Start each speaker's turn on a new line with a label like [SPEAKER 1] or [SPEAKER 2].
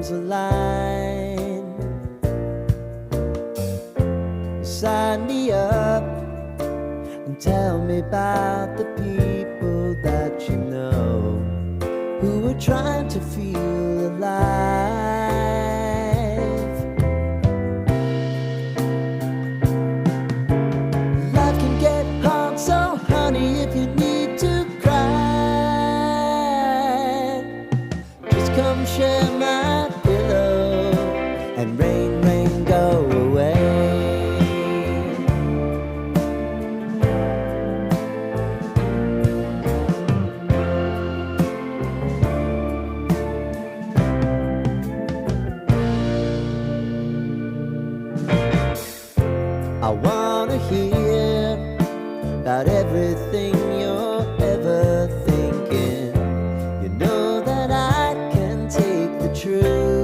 [SPEAKER 1] comes a line. Sign me up and tell me about the people that you know who are trying to feel alive. Life can get hard, so honey, if you need to cry, just come share my pillow and rain, rain, go away. I wanna hear about everything you're ever thinking. You know that I can take the truth.